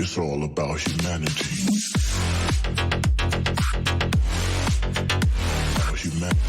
It's all about humanity. Humanity.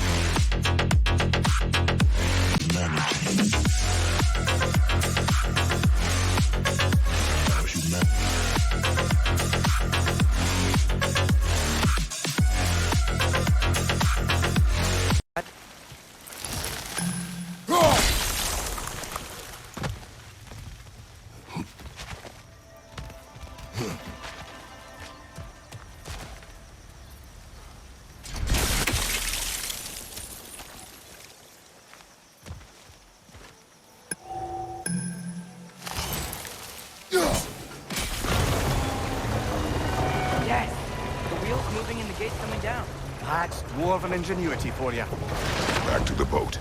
That's dwarven ingenuity for you. Back to the boat.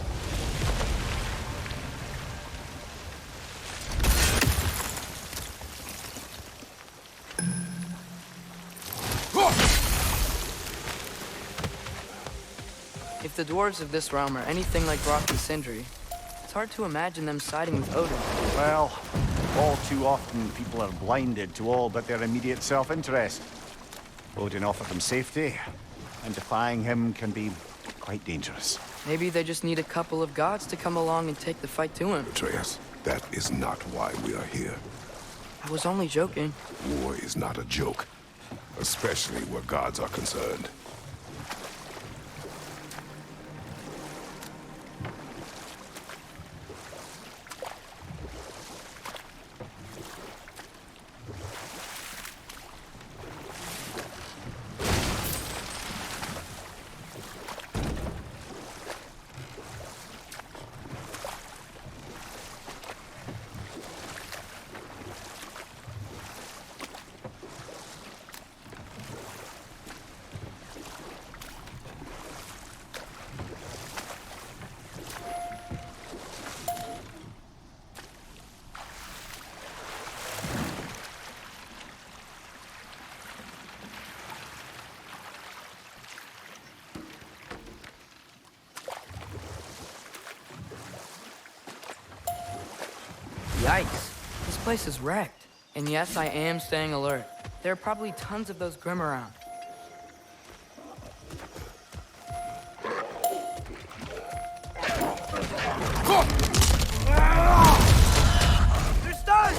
If the dwarves of this realm are anything like Rock and Sindri, it's hard to imagine them siding with Odin. Well, all too often people are blinded to all but their immediate self-interest. Odin offered them safety, and defying him can be quite dangerous. Maybe they just need a couple of gods to come along and take the fight to him. Atreus, that is not why we are here. I was only joking. War is not a joke, especially where gods are concerned. Yikes. This place is wrecked. And yes, I am staying alert. There are probably tons of those Grim around. They're stunned!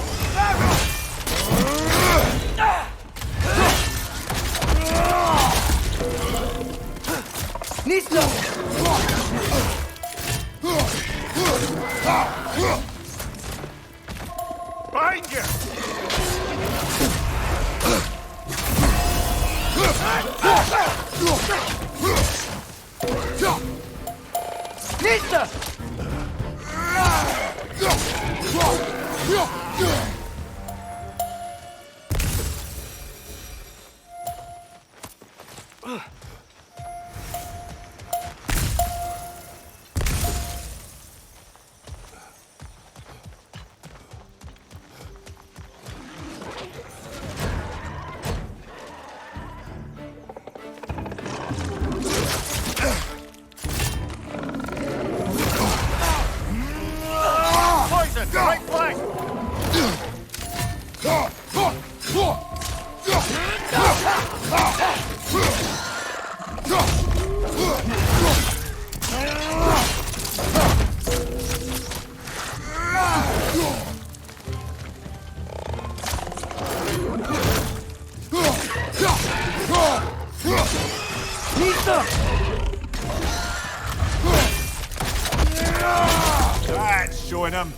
Behind you! Nista! Right flank! That's showing him.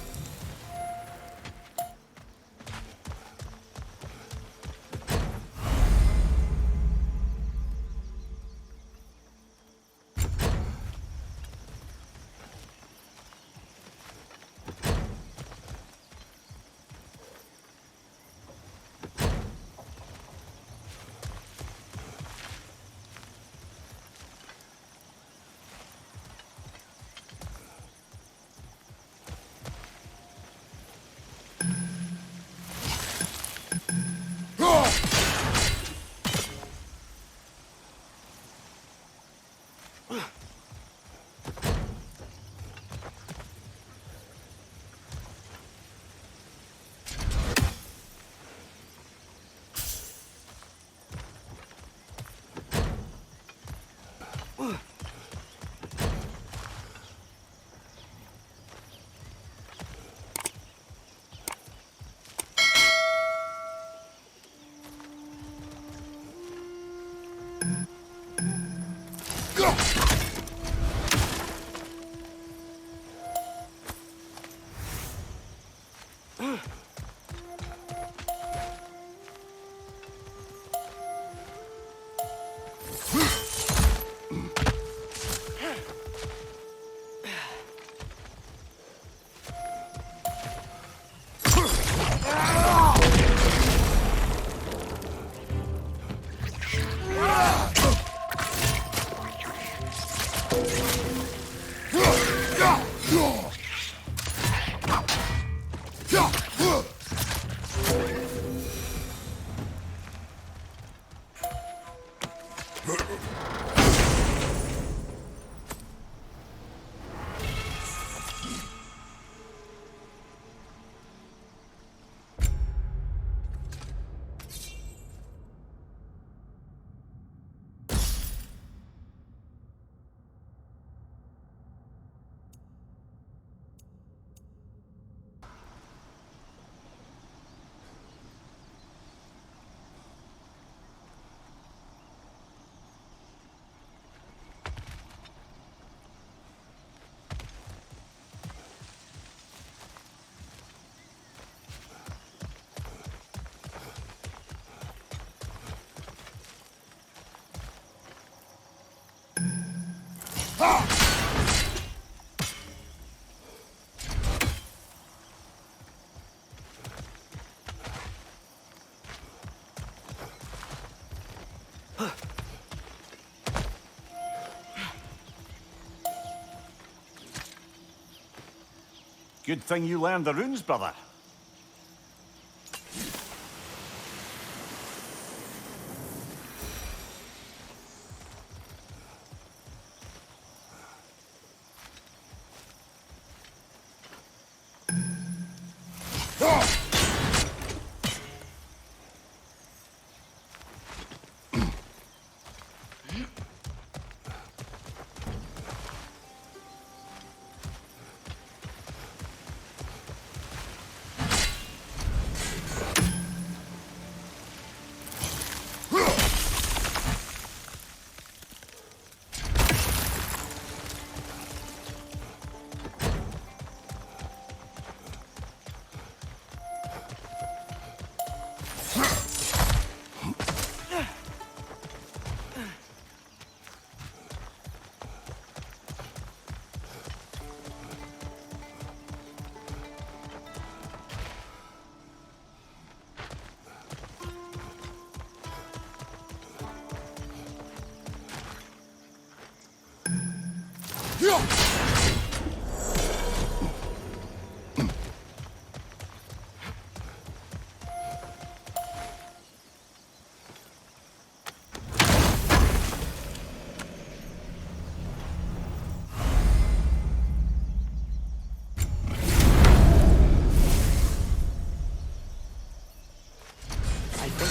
Good thing you learned the runes, brother.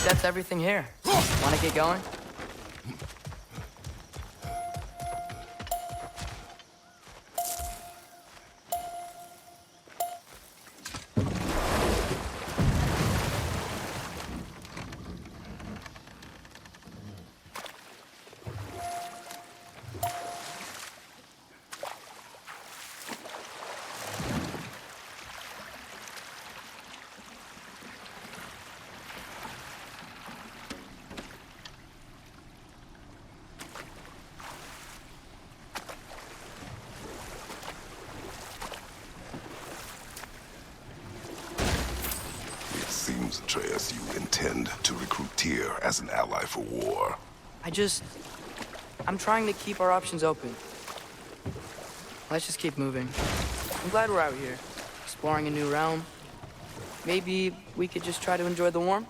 That's everything here. Wanna get going? Atreus, you intend to recruit Tyr as an ally for war. I'm trying to keep our options open. Let's just keep moving. I'm glad we're out here, exploring a new realm. Maybe we could just try to enjoy the warmth?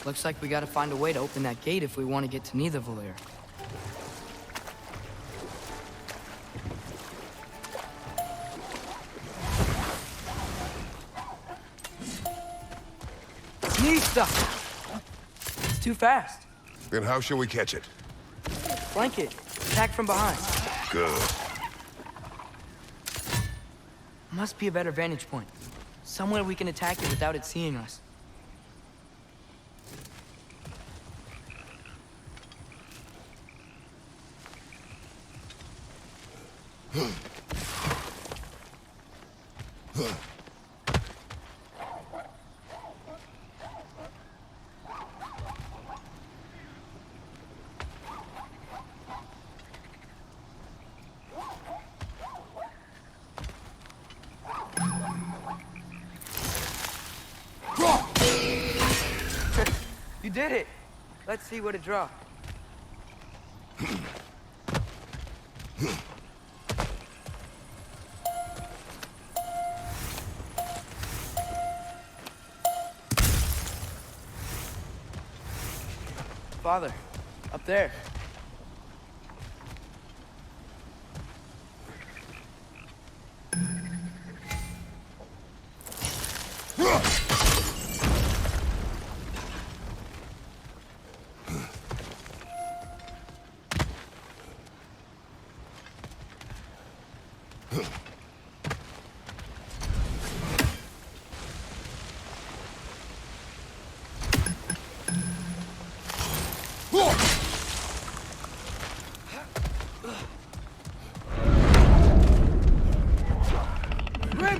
Looks like we gotta find a way to open that gate if we want to get to Nidavellir. It's too fast. Then how shall we catch it? Flank it. Attack from behind. Good. Must be a better vantage point. Somewhere we can attack it without it seeing us. You did it! Let's see what it draws. Father, up there.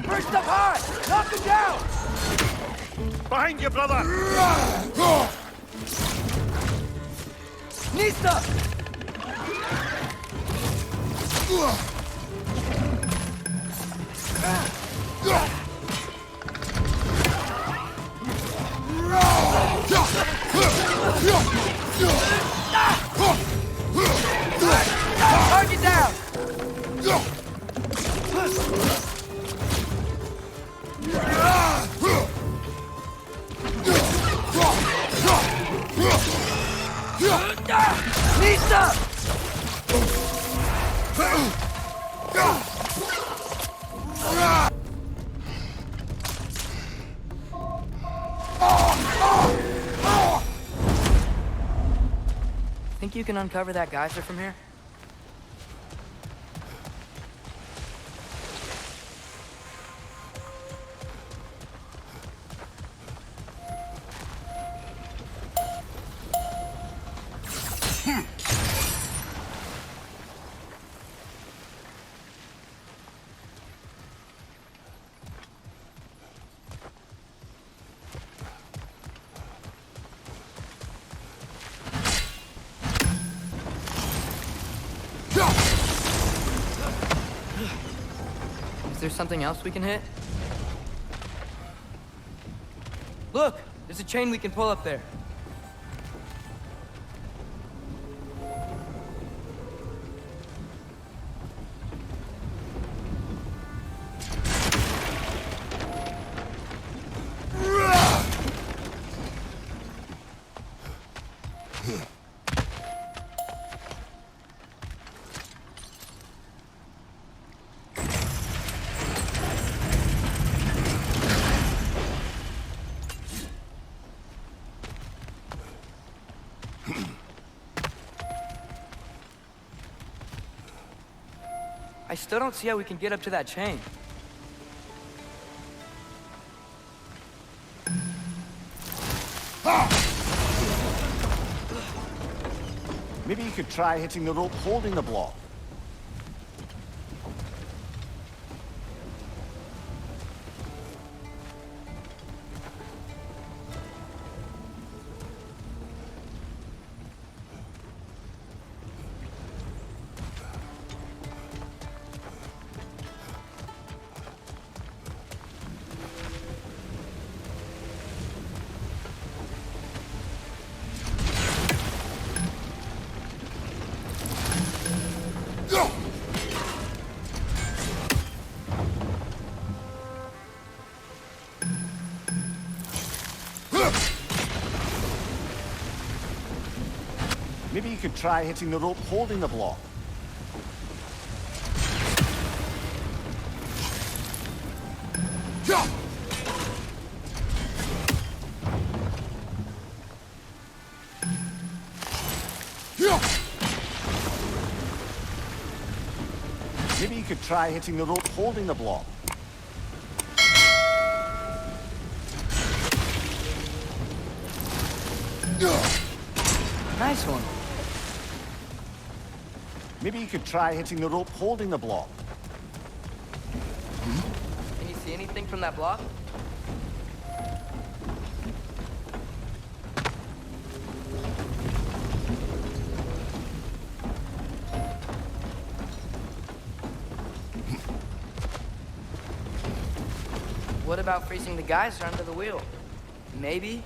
First up high! Knock him down! Behind you, brother! Nista! Target down! Nista! Think you can uncover that geyser from here? Is there something else we can hit? Look! There's a chain we can pull up there. I still don't see how we can get up to that chain. Maybe you could try hitting the rope holding the block. Maybe you could try hitting the rope holding the block. Maybe you could try hitting the rope holding the block. Nice one. Maybe you could try hitting the rope holding the block. Can you see anything from that block? What about freezing the geyser under the wheel? Maybe?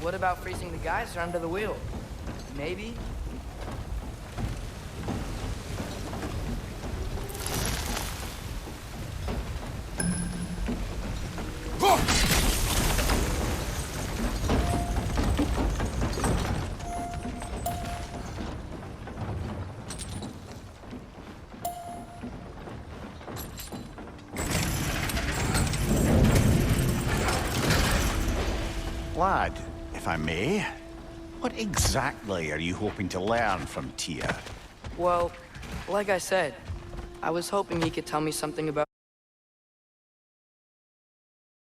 What about freezing the geyser under the wheel? Maybe? Lad, if I may, what exactly are you hoping to learn from Tyr? Well, like I said, I was hoping he could tell me something about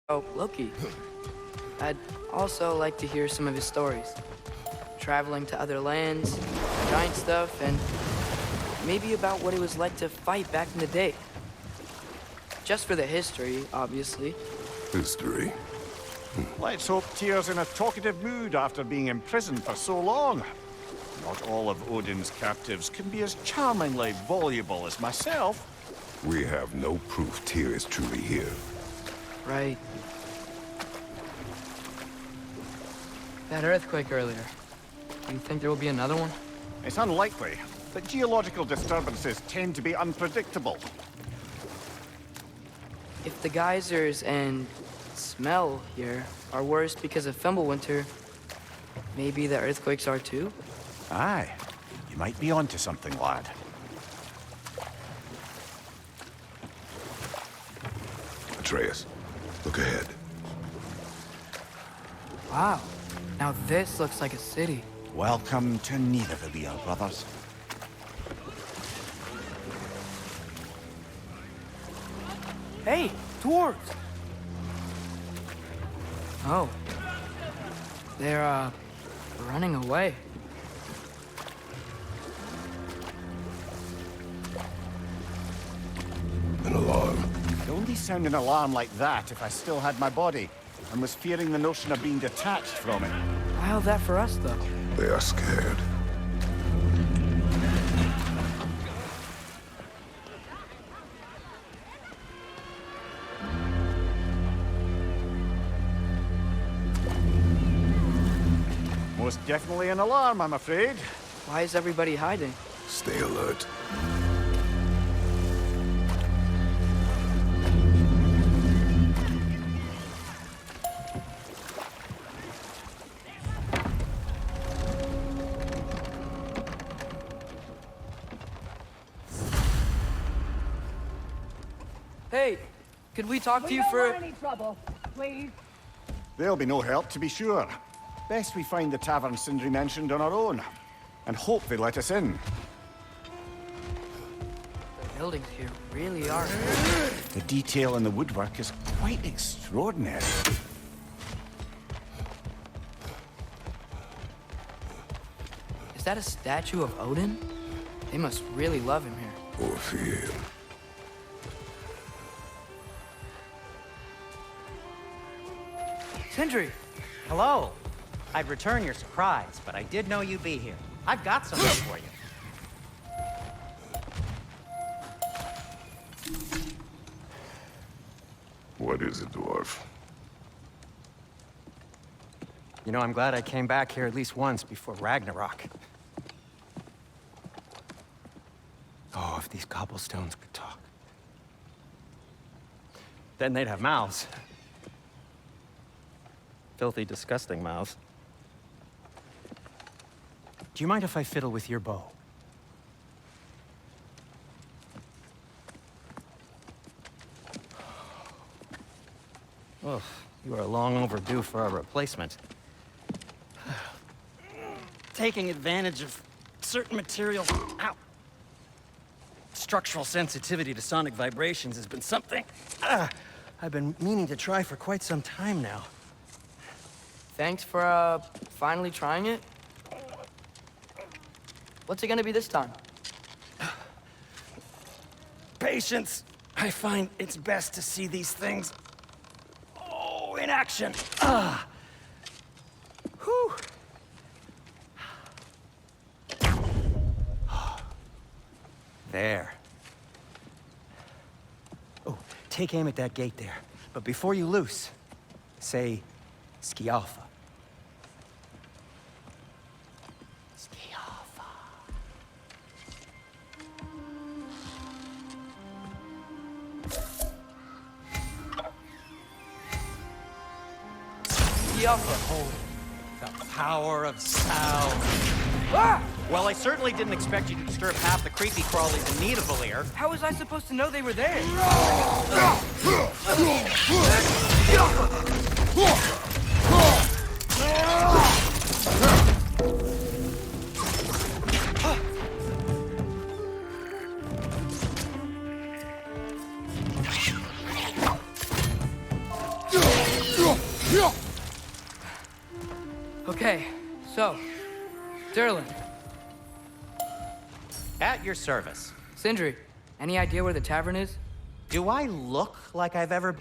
Loki. I'd also like to hear some of his stories. Traveling to other lands, giant stuff, and maybe about what it was like to fight back in the day. Just for the history, obviously. History? Let's hope Tyr's in a talkative mood after being imprisoned for so long. Not all of Odin's captives can be as charmingly voluble as myself. We have no proof Tyr is truly here. Right. That earthquake earlier. Do you think there will be another one? It's unlikely, but geological disturbances tend to be unpredictable. If the geysers and smell here are worse because of Fimbulwinter, maybe the earthquakes are too? Aye, you might be onto something, lad. Atreus, look ahead. Wow. Now this looks like a city. Welcome to Nidavellir, brothers. Hey, dwarves! Oh. They're, running away. An alarm. I'd only sound an alarm like that if I still had my body, and was fearing the notion of being detached from it. How's that for us, though? They are scared. Most definitely an alarm, I'm afraid. Why is everybody hiding? Stay alert. Hey, could we talk to you We for... don't want any trouble, please. There'll be no help, to be sure. Best we find the tavern Sindri mentioned on our own, and hope they let us in. The buildings here really are... The detail in the woodwork is quite extraordinary. Is that a statue of Odin? They must really love him here. Or fear him. Sindri! Hello. I'd return your surprise, but I did know you'd be here. I've got something for you. What is it, dwarf? You know, I'm glad I came back here at least once before Ragnarok. Oh, if these cobblestones could talk. Then they'd have mouths. Filthy, disgusting mouths. Do you mind if I fiddle with your bow? Oh, you are long overdue for a replacement. Taking advantage of certain materials. Ow. Structural sensitivity to sonic vibrations has been something I've been meaning to try for quite some time now. Thanks for, finally trying it. What's it gonna be this time? Patience. I find it's best to see these things, in action. Whew. There. Oh, take aim at that gate there. But before you loose, say, Skialfa. Skialfa. Skialfa. The power of sound. Ah! Well, I certainly didn't expect you to disturb half the creepy crawlies in Nidavellir. How was I supposed to know they were there? Okay, so, Derlin, At your service. Sindri, any idea where the tavern is? Do I look like I've ever...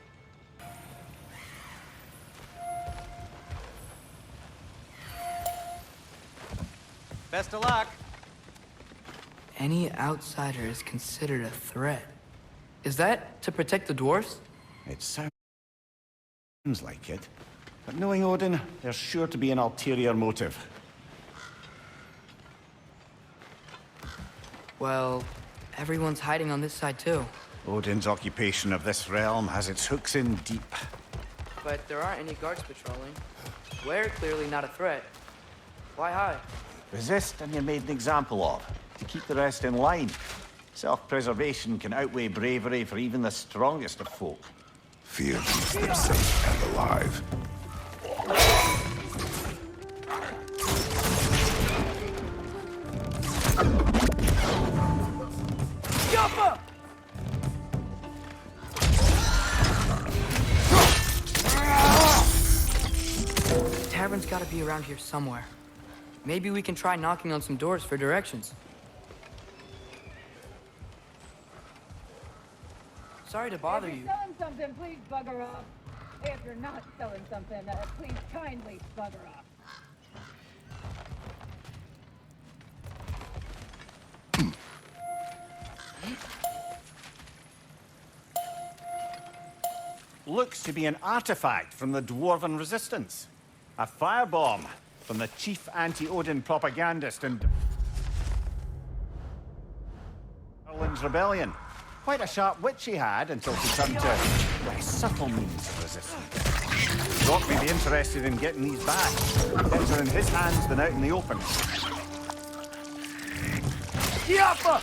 Best of luck. Any outsider is considered a threat. Is that to protect the dwarves? It sounds like it. But knowing Odin, there's sure to be an ulterior motive. Well, everyone's hiding on this side too. Odin's occupation of this realm has its hooks in deep. But there aren't any guards patrolling. We're clearly not a threat. Why hide? Resist and you're made an example of, to keep the rest in line. Self-preservation can outweigh bravery for even the strongest of folk. Fear keeps them safe and alive. Yappa! The tavern's gotta be around here somewhere. Maybe we can try knocking on some doors for directions. Sorry to bother If you. you're selling something, please bugger off. If you're not selling something, please kindly bugger off. Looks to be an artifact from the Dwarven Resistance. A firebomb from the chief anti-Odin propagandist in Erling's rebellion. Quite a sharp wit she had until she turned to less subtle means of resistance. Doc may be interested in getting these back. Better in his hands than out in the open. Yappa!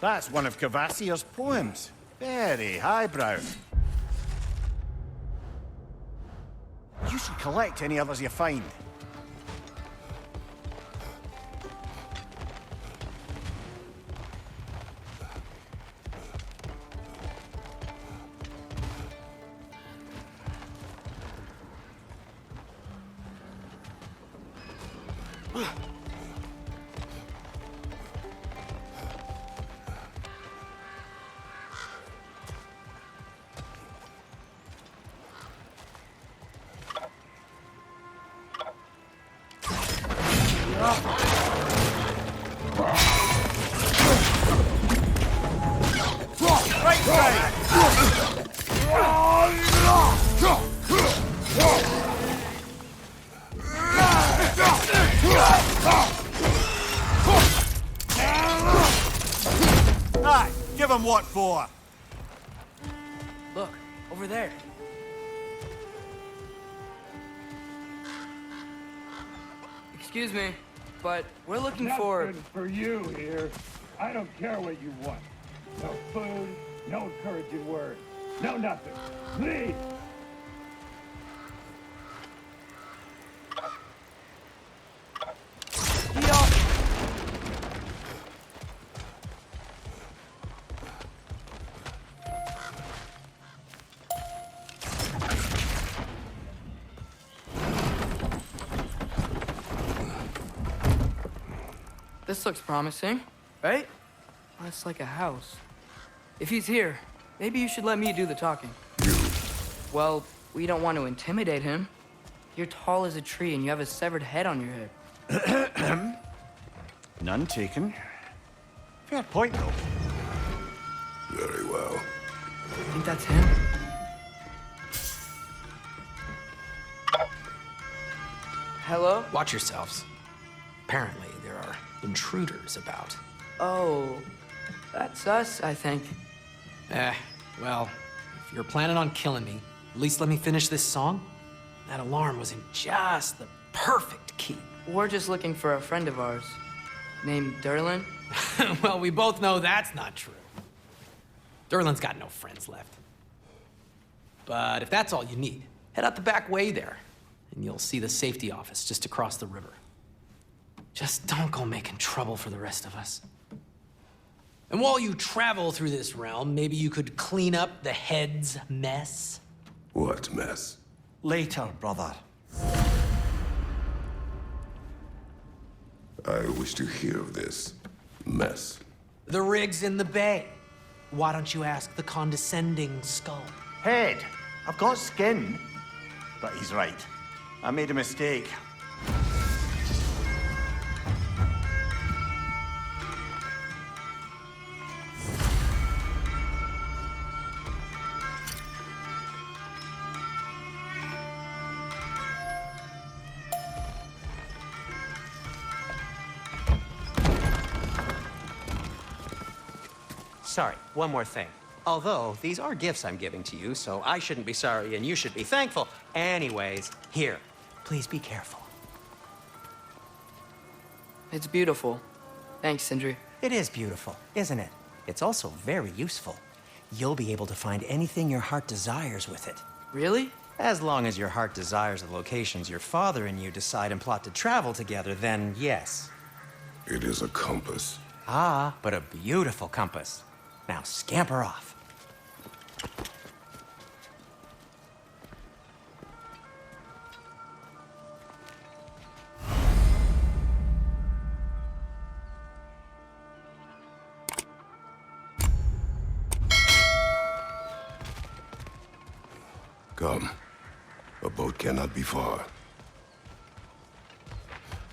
That's one of Cavassier's poems. Very highbrow. You should collect any others you find. Give him what for? Look, over there. Excuse me, but we're looking for... Nothing for you here. I don't care what you want. No food, No encouraging words. No nothing. Please. This looks promising, right? Well, it's like a house. If he's here, maybe you should let me do the talking. You. Well, we don't want to intimidate him. You're tall as a tree and you have a severed head on your head. None taken. Fair point, though. Very well. I think that's him. Hello? Watch yourselves. Apparently, there are intruders about. Oh, that's us, I think. Well, if you're planning on killing me, at least let me finish this song. That alarm was in just the perfect key. We're just looking for a friend of ours named Derlin. Well, we both know that's not true. Derlin's got no friends left. But if that's all you need, head out the back way there, and you'll see the safety office just across the river. Just don't go making trouble for the rest of us. And while you travel through this realm, maybe you could clean up the head's mess? What mess? Later, brother. I wish to hear of this mess. The rig's in the bay. Why don't you ask the condescending skull? Head. I've got skin. But he's right. I made a mistake. Sorry, one more thing. Although, these are gifts I'm giving to you, so I shouldn't be sorry and you should be thankful. Anyways, here, please be careful. It's beautiful. Thanks, Sindri. It is beautiful, isn't it? It's also very useful. You'll be able to find anything your heart desires with it. Really? As long as your heart desires the locations your father and you decide and plot to travel together, then yes. It is a compass. Ah, but a beautiful compass. Now scamper off. Come. A boat cannot be far.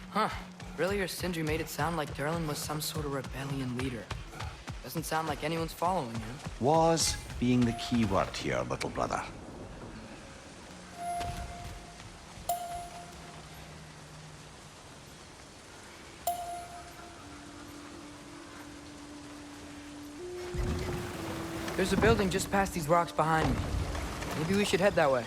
Huh. Earlier, Sindri made it sound like Derlin was some sort of rebellion leader. Doesn't sound like anyone's following him. Was being the key word here, little brother. There's a building just past these rocks behind me. Maybe we should head that way.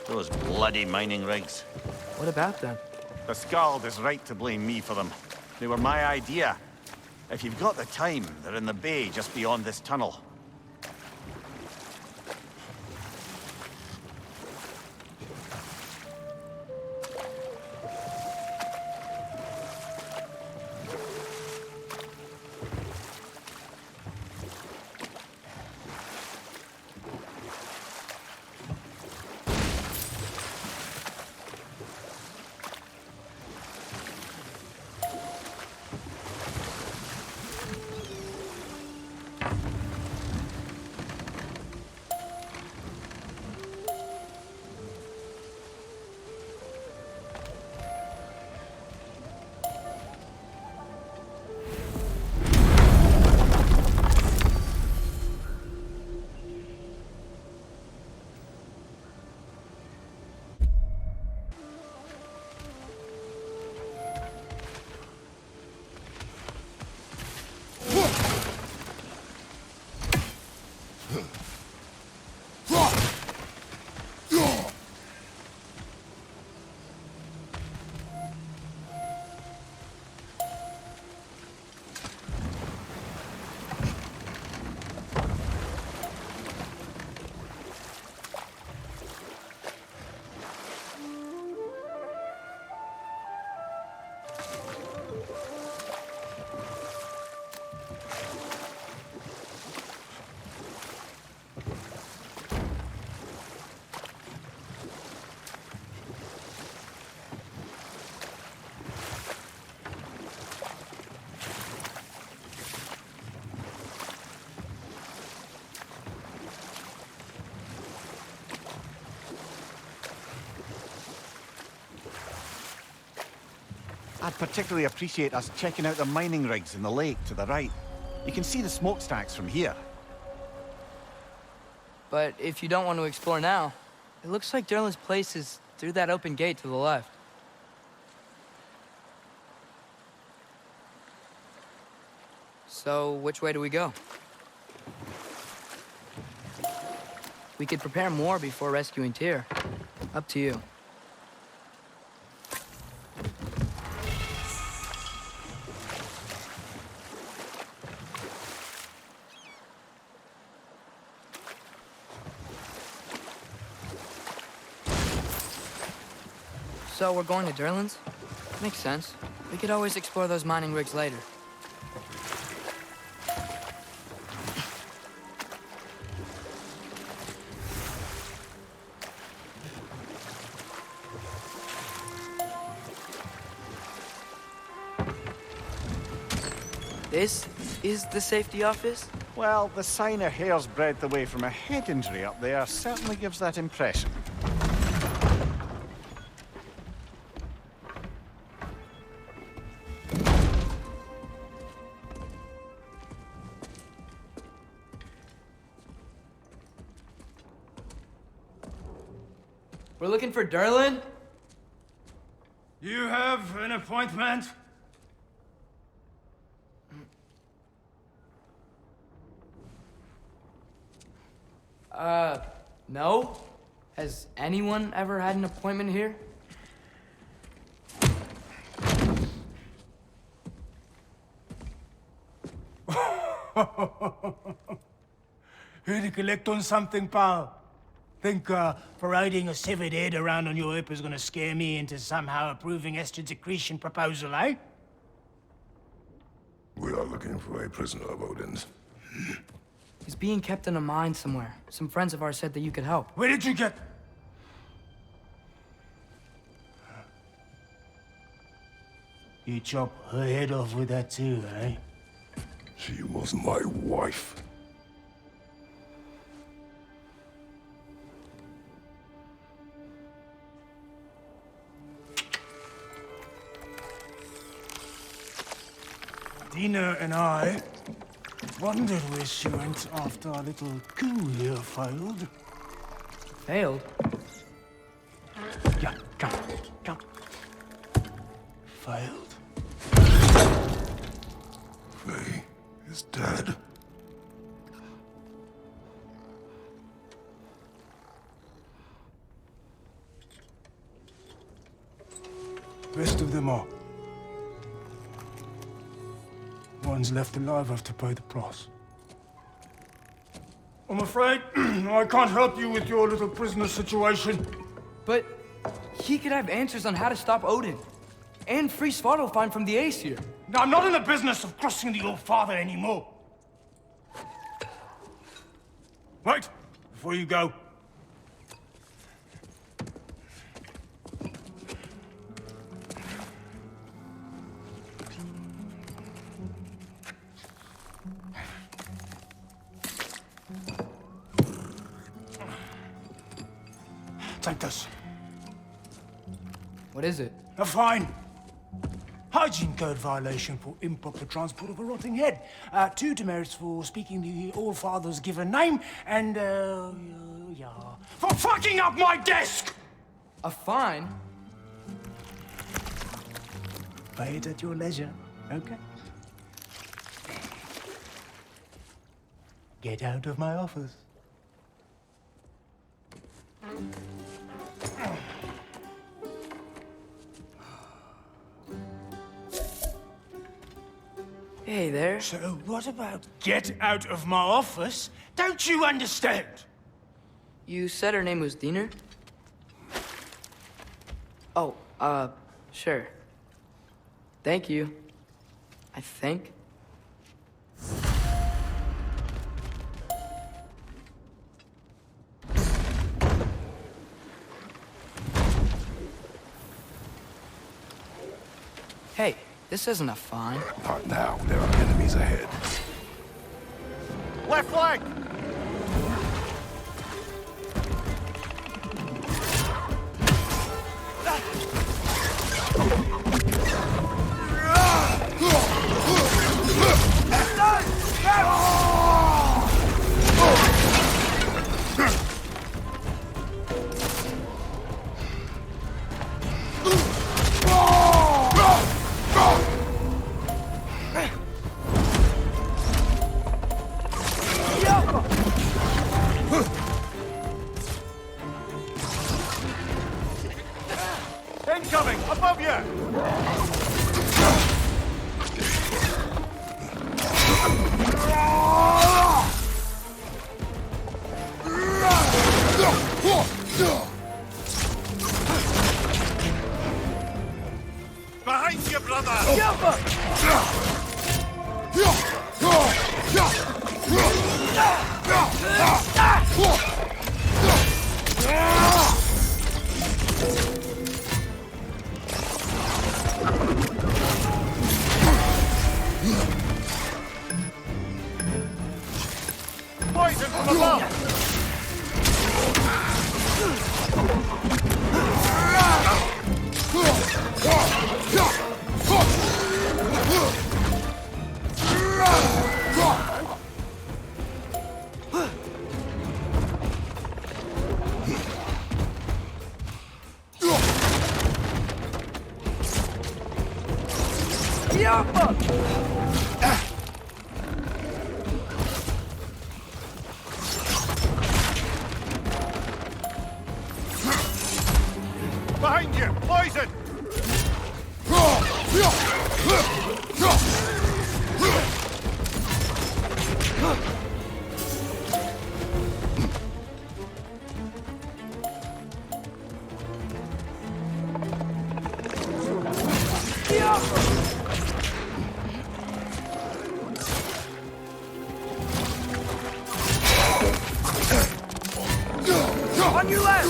Those bloody mining rigs. What about them? The Skald is right to blame me for them. They were my idea. If you've got the time, they're in the bay just beyond this tunnel. I'd particularly appreciate us checking out the mining rigs in the lake to the right. You can see the smokestacks from here. But if you don't want to explore now, it looks like Derlin's place is through that open gate to the left. So, which way do we go? We could prepare more before rescuing Tyr. Up to you. So we're going to Derlin's? Makes sense. We could always explore those mining rigs later. This is the safety office? Well, the sign a hair's breadth away from a head injury up there certainly gives that impression. We're looking for Derlin? You have an appointment? No? Has anyone ever had an appointment here? Here to collect on something, pal? Think parading a severed head around on your hip is gonna scare me into somehow approving Esther's accretion proposal, eh? We are looking for a prisoner of Odin's. He's being kept in a mine somewhere. Some friends of ours said that you could help. Where did you get... You chop her head off with that too, eh? She was my wife. Dina and I wondered where she went after our little coup here failed. Failed? Yeah, come. Failed. Faye is dead. Rest of them are. Ones left alive have to pay the price. I'm afraid I can't help you with your little prisoner situation. But he could have answers on how to stop Odin. And free Svartalfheim from the Aesir. Now, I'm not in the business of crossing the old father anymore. Wait, before you go. Take this. What is it? A fine. Hygiene code violation for improper transport of a rotting head. 2 demerits for speaking the All-Father's given name, and, yeah, for fucking up my desk! A fine? Pay it at your leisure, okay? Get out of my office. Hey there. So what about get out of my office? Don't you understand? You said her name was Diener? Oh, sure. Thank you. I think. Hey, this isn't a fine. Not now. There are enemies ahead. Left flank! Incoming! Above you! Behind you, brother! Poison from above! Behind you! Poison! On your left!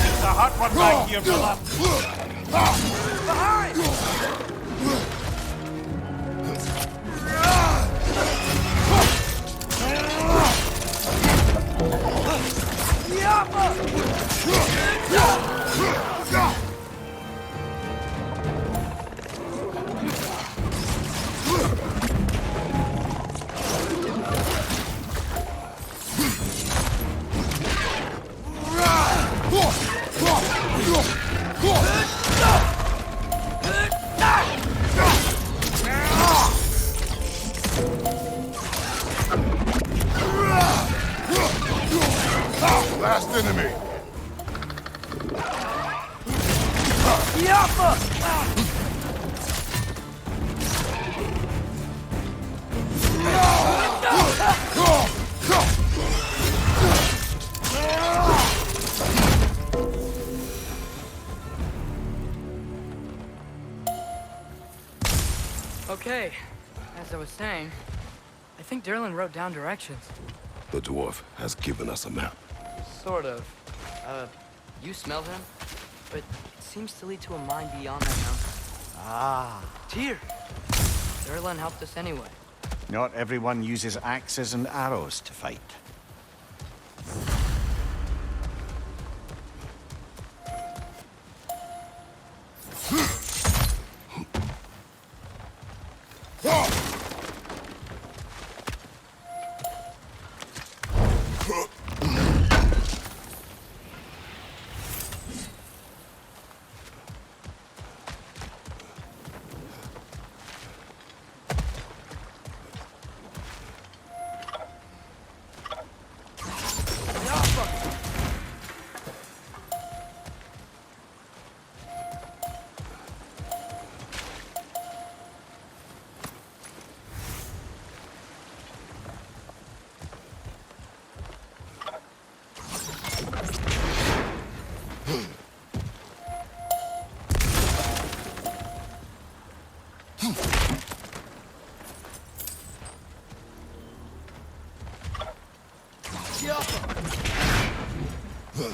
It's a hot one back here, brother. Behind! Last enemy. Okay, as I was saying, I think Derlin wrote down directions. The dwarf has given us a map. Sort of. You smell him? But it seems to lead to a mine beyond that mountain. Ah. Tyr! Derlin helped us anyway. Not everyone uses axes and arrows to fight. Huh.